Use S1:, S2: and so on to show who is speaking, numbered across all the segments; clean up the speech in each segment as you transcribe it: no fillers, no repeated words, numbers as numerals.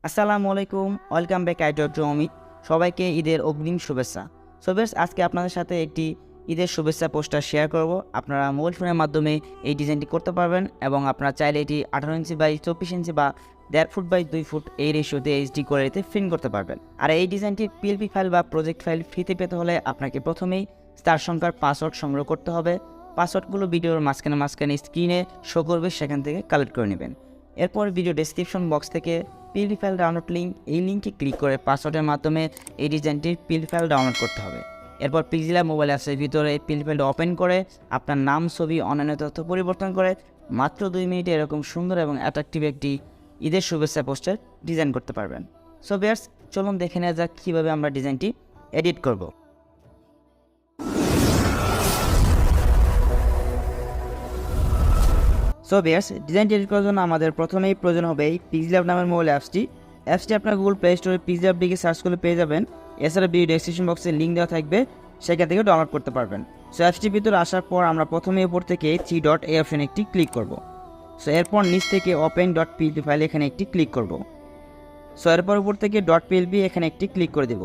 S1: আসসালামু আলাইকুম, welcome back to Amit. সবাইকে ঈদের অগ্রিম শুভেচ্ছা। সো বেশ, আজকে আপনাদের সাথে একটি ঈদের শুভেচ্ছা পোস্টার শেয়ার করব। আপনারা মোবাইল ফোনের মাধ্যমে এই ডিজাইনটি করতে পারবেন এবং আপনারা চাইলে এটি 18 ইঞ্চি বাই 24 ইঞ্চি বা 1.5 ফুট বাই 2 ফুট এই রেশিওতে এইচডি কোয়ালিটিতে প্রিন্ট করতে পারবেন। আর এই ডিজাইনটি পিএলপি ফাইল বা প্রজেক্ট ফাইল ফ্রিতে পেতে হলে আপনাকে প্রথমেই স্টার সংখ্যার পাসওয়ার্ড সংগ্রহ করতে হবে। পাসওয়ার্ডগুলো ভিডিওর মাঝখানে স্ক্রিনে শো করবে, সেখান থেকে কালেক্ট করে নেবেন। এরপর ভিডিও ডেসক্রিপশন বক্স থেকে পিএলপি ফাইল ডাউনলোড লিঙ্ক, এই লিঙ্কে ক্লিক করে পাসওয়ার্ডের মাধ্যমে এই ডিজাইনটির পিএলপি ফাইল ডাউনলোড করতে হবে। এরপর পিক্সেলab মোবাইল অ্যাপসের ভিতরে এই পিএলপি ফাইলটা ওপেন করে আপনার নাম, ছবি, অন্যান্য তথ্য পরিবর্তন করে মাত্র 2 মিনিটে এরকম সুন্দর এবং অ্যাট্রাকটিভ একটি ঈদের শুভেচ্ছা পোস্টার ডিজাইন করতে পারবেন। সো ভিউয়ার্স, চলুন দেখে নেওয়া যাক কীভাবে আমরা ডিজাইনটি এডিট করব। সো ভিউয়ার্স, ডিজাইনটি এডিট করার জন্য আমাদের প্রথমেই প্রয়োজন হবে এই Pixellab নামের মোবাইল অ্যাপসটি আপনার গুগল প্লে স্টোরে Pixellab লিখে সার্চ করলে পেয়ে যাবেন। এছাড়া ভিডিও ডেসক্রিপশন বক্সে লিঙ্ক দেওয়া থাকবে, সেখান থেকে ডাউনলোড করতে পারবেন। সো অ্যাপসটির ভিতরে আসার পর আমরা প্রথমে উপর থেকে 3 ডট এই অপশনে একটি ক্লিক করব। সো এরপর নিচ থেকে ওপেন ডট পিএলপি ফাইল এখানে একটি ক্লিক করব। সো এরপর উপর থেকে ডট পিএলপি এখানে একটি ক্লিক করে দেব।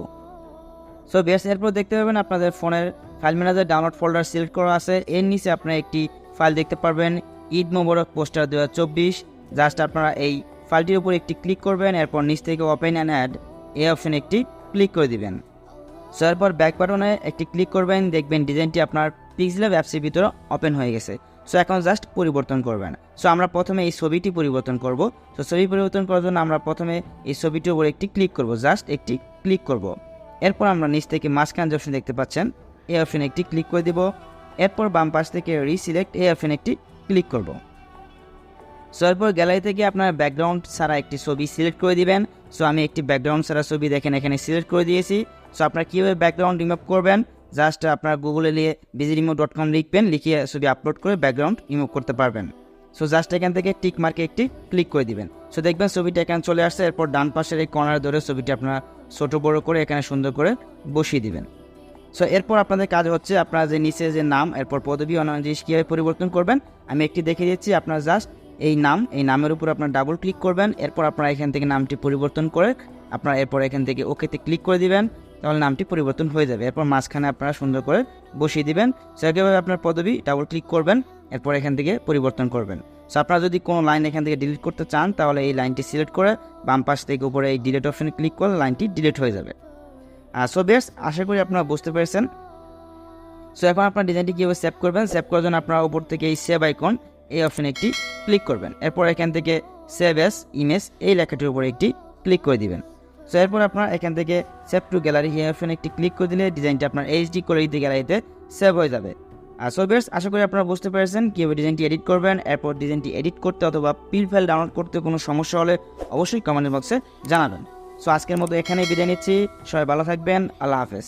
S1: সো ভিউয়ার্স, এরপর দেখতে পাবেন আপনাদের ফোনের file manager download folder select করা আছে। এর নিচে আপনারা একটি ফাইল দেখতে পারবেন, ঈদ মুবারক পোস্টার 2024। জাস্ট আপনারা এই ফাইলটির উপর একটি ক্লিক করবেন, এরপর নিচ থেকে ওপেন অ্যান্ড অ্যাড এই অপশনে একটি ক্লিক করে দিবেন। সো এরপর ব্যাক বাটনে একটি ক্লিক করবেন, দেখবেন ডিজাইনটি আপনার Pixellab অ্যাপসের ভিতরে ওপেন হয়ে গেছে। সো এখন জাস্ট পরিবর্তন করবেন। সো আমরা প্রথমে এই ছবিটি পরিবর্তন করব। সো ছবি পরিবর্তন করার জন্য আমরা প্রথমে এই ছবিটির উপর একটি ক্লিক করব, জাস্ট একটি ক্লিক করব। এরপর আমরা নিচ থেকে মাঝখান যে অপশন দেখতে পাচ্ছেন এই অপশনে একটি ক্লিক করে দিব। এরপর বাম পাশ থেকে রিসিলেক্ট এই অপশনে একটি ক্লিক করব। সো এরপর গ্যালারি থেকে আপনার ব্যাকগ্রাউন্ড ছাড়া একটি ছবি সিলেক্ট করে দিবেন। সো আমি একটি ব্যাকগ্রাউন্ড ছাড়া ছবি দেখেন এখানে সিলেক্ট করে দিয়েছি। সো আপনারা কীভাবে ব্যাকগ্রাউন্ড রিমুভ করবেন, জাস্ট আপনার গুগলে নিয়ে bizremote.com লিখবেন, লিখিয়ে ছবি আপলোড করে ব্যাকগ্রাউন্ড রিমুভ করতে পারবেন। সো জাস্ট এখান থেকে টিক মার্কে একটি ক্লিক করে দিবেন। সো দেখবেন ছবিটা এখানে চলে আসছে। এরপর ডান পাশের এই কর্নার ধরে ছবিটি আপনারা ছোটো বড় করে এখানে সুন্দর করে বসিয়ে দিবেন। সো এরপর আপনাদের কাজ হচ্ছে আপনারা যে নিচে যে নাম, এরপর পদবি, অন্যান্য জিনিস কীভাবে পরিবর্তন করবেন আমি একটি দেখে দিচ্ছি। আপনারা জাস্ট এই নামের উপর আপনার ডাবল ক্লিক করবেন। এরপর আপনারা এখান থেকে নামটি পরিবর্তন করে আপনারা এরপর এখান থেকে ওকেতে ক্লিক করে দিবেন, তাহলে নামটি পরিবর্তন হয়ে যাবে। এরপর মাঝখানে আপনারা সুন্দর করে বসিয়ে দিবেন। সেভাবে আপনার পদবি ডাবল ক্লিক করবেন, এরপর এখান থেকে পরিবর্তন করবেন। সো আপনারা যদি কোনো লাইন এখান থেকে ডিলিট করতে চান তাহলে এই লাইনটি সিলেক্ট করে বাম পাশ থেকে উপরে এই ডিলিট অপশনে ক্লিক করলে লাইনটি ডিলিট হয়ে যাবে। সো বেশ, আশা করি আপনারা বুঝতে পেরেছেন। সো এখন আপনার ডিজাইনটি কীভাবে সেভ করবেন, সেভ করার জন্য আপনারা উপর থেকে এই সেভ আইকন এই অপশনে একটি ক্লিক করবেন। এরপর এখান থেকে সেভ অ্যাজ ইমেজ এই লেখাটির উপরে একটি ক্লিক করে দিবেন। সো এরপর আপনারা এখান থেকে সেভ টু গ্যালারি এই অপশনে একটি ক্লিক করে দিলে ডিজাইনটি আপনার এইচডি কোয়ালিটি গ্যালারিতে সেভ হয়ে যাবে। সো বেশ, আশা করি আপনারা বুঝতে পেরেছেন কীভাবে ডিজাইনটি এডিট করবেন। এরপর ডিজাইনটি এডিট করতে অথবা পিএলপি ফাইল ডাউনলোড করতে কোনো সমস্যা হলে অবশ্যই কমেন্ট বক্সে জানাবেন। সো আজকের মতো এখানেই বিদায় নিচ্ছি। সবাই ভালো থাকবেন। আল্লাহ হাফেজ।